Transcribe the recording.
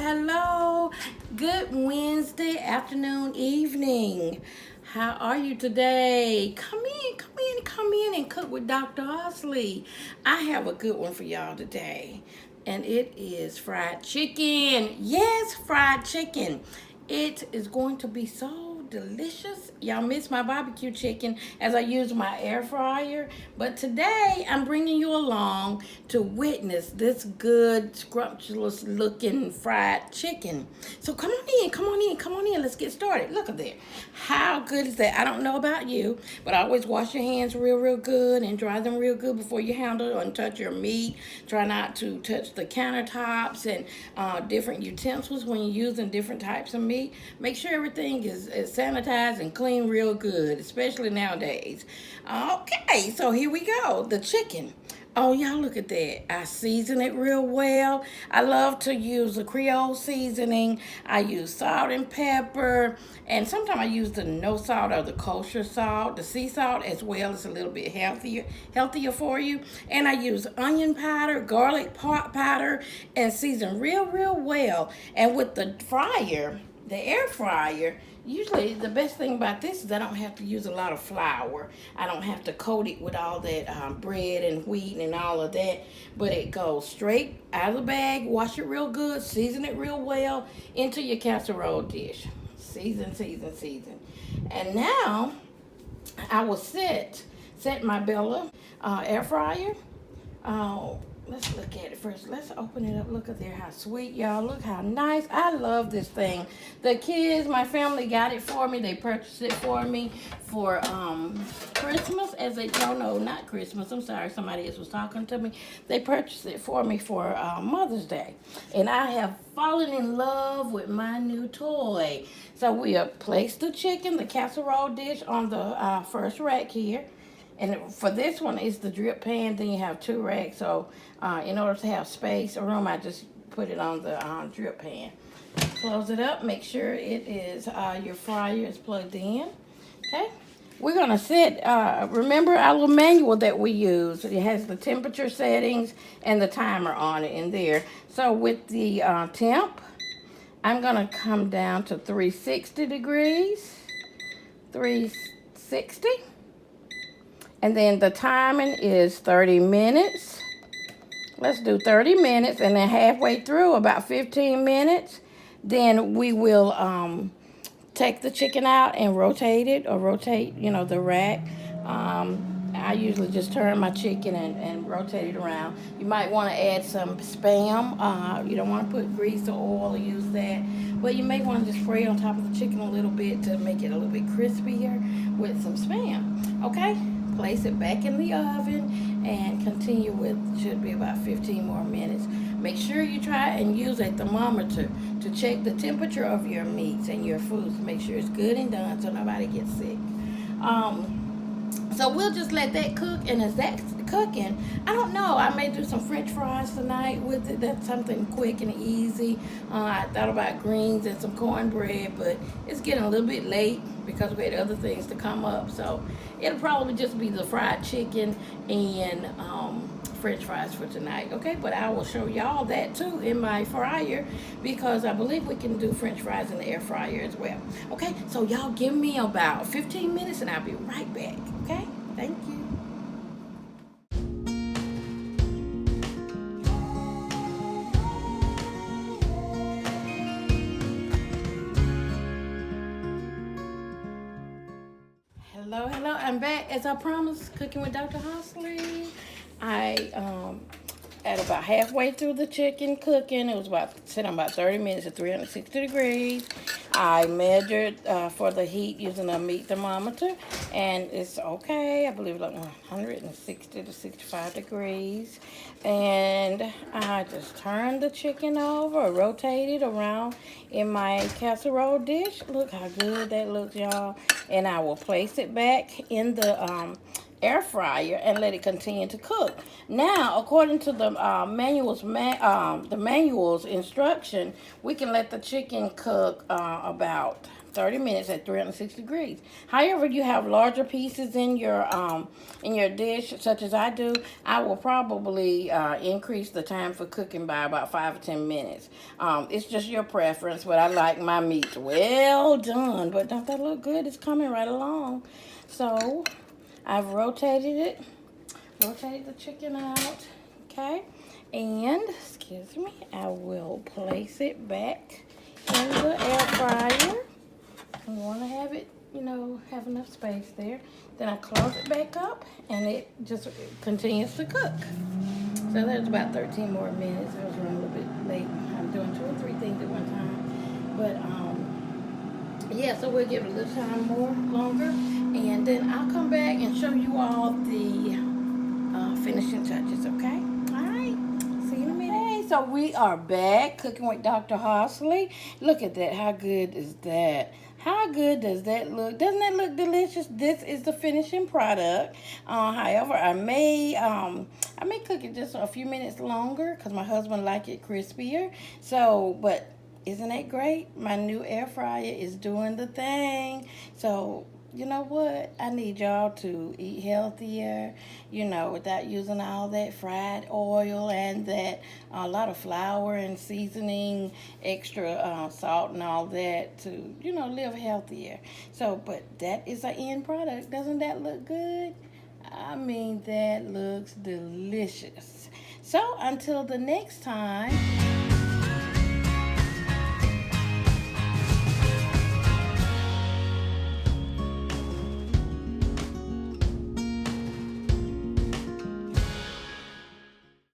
hello. Good Wednesday afternoon, evening. How are you today? Come in and cook with Dr. Hosley. I have a good one for y'all today, and it is fried chicken. Yes, fried chicken. It is going to be so delicious. Y'all miss my barbecue chicken as I use my air fryer. But today I'm bringing you along to witness this good, scrumptious looking fried chicken. So come on in. Let's get started. Look at there. How good is that? I don't know about you, but always wash your hands real good and dry them real good before you handle and touch your meat. Try not to touch the countertops and different utensils when you're using different types of meat. Make sure everything is sanitized and clean real good, especially nowadays. Okay, so here we go. The chicken. Oh, y'all look at that. I season it real well. I love to use the Creole seasoning. I use salt and pepper. And sometimes I use the no salt or the kosher salt, the sea salt as well. It's a little bit healthier for you. And I use onion powder, garlic powder, and season real well. And with the fryer, the air fryer, usually the best thing about this is I don't have to use a lot of flour. I don't have to coat it with all that bread and wheat and all of that, but it goes straight out of the bag. Wash it real good, season it real well into your casserole dish. Season. And now I will set my Bella air fryer. Let's look at it first. Let's open it up. Look at there, how sweet, y'all. Look how nice. I love this thing. The kids, my family got it for me. They purchased it for me for Christmas. As they don't know, not Christmas. I'm sorry, somebody else was talking to me. They purchased it for me for Mother's Day. And I have fallen in love with my new toy. So we placed the chicken, the casserole dish on the first rack here. And for this one, it's the drip pan. Then you have two racks. So in order to have space or room, I just put it on the drip pan. Close it up. Make sure it is your fryer is plugged in. Okay. We're going to set, remember our little manual that we use. It has the temperature settings and the timer on it in there. So with the temp, I'm going to come down to 360 degrees. 360. And then the timing is 30 minutes. Let's do 30 minutes, and then halfway through, about 15 minutes, then we will take the chicken out and rotate it, or rotate, the rack. I usually just turn my chicken and rotate it around. You might want to add some Spam. You don't want to put grease or oil or use that. But you may want to just spray on top of the chicken a little bit to make it a little bit crispier with some Spam. Okay? Place it back in the oven and continue with, should be about 15 more minutes. Make sure you try and use a thermometer to check the temperature of your meats and your foods. Make sure it's good and done so nobody gets sick. So we'll just let that cook, and as that's cooking, I don't know, I may do some French fries tonight with it. That's something quick and easy. I thought about greens and some cornbread, but it's getting a little bit late because we had other things to come up. So it'll probably just be the fried chicken and French fries for tonight, okay? But I will show y'all that too in my fryer, because I believe we can do French fries in the air fryer as well. Okay, so y'all give me about 15 minutes and I'll be right back, okay? Thank you. Hello, I'm back. As I promised, cooking with Dr. Hosley. I at about halfway through the chicken cooking. It was set on about 30 minutes at 360 degrees. I measured for the heat using a meat thermometer, and it's okay. I believe like 160 to 65 degrees. And I just turned the chicken over, rotated around in my casserole dish. Look how good that looks, y'all. And I will place it back in the air fryer and let it continue to cook. Now, according to the manual's instruction, we can let the chicken cook about 30 minutes at 360 degrees. However, you have larger pieces in your dish, such as I do, I will probably increase the time for cooking by about 5 or 10 minutes. It's just your preference, but I like my meat well done. But don't that look good? It's coming right along. So I've rotated the chicken out, okay? And, excuse me, I will place it back in the air fryer. I want to have it, have enough space there. Then I close it back up, and it just continues to cook. So there's about 13 more minutes. I was running a little bit late. I'm doing 2 or 3 things at one time. But, yeah, so we'll give it a little time longer. And then I'll come back and show you all the finishing touches, okay? All right. See you in a minute. Hey, so we are back cooking with Dr. Hosley. Look at that. How good is that? How good does that look? Doesn't that look delicious? This is the finishing product. However, I may cook it just a few minutes longer because my husband likes it crispier. So, but isn't that great? My new air fryer is doing the thing. So, you know what? I need y'all to eat healthier, without using all that fried oil and that a lot of flour and seasoning, extra salt and all that to, live healthier. So, but that is an end product. Doesn't that look good? I mean, that looks delicious. So, until the next time.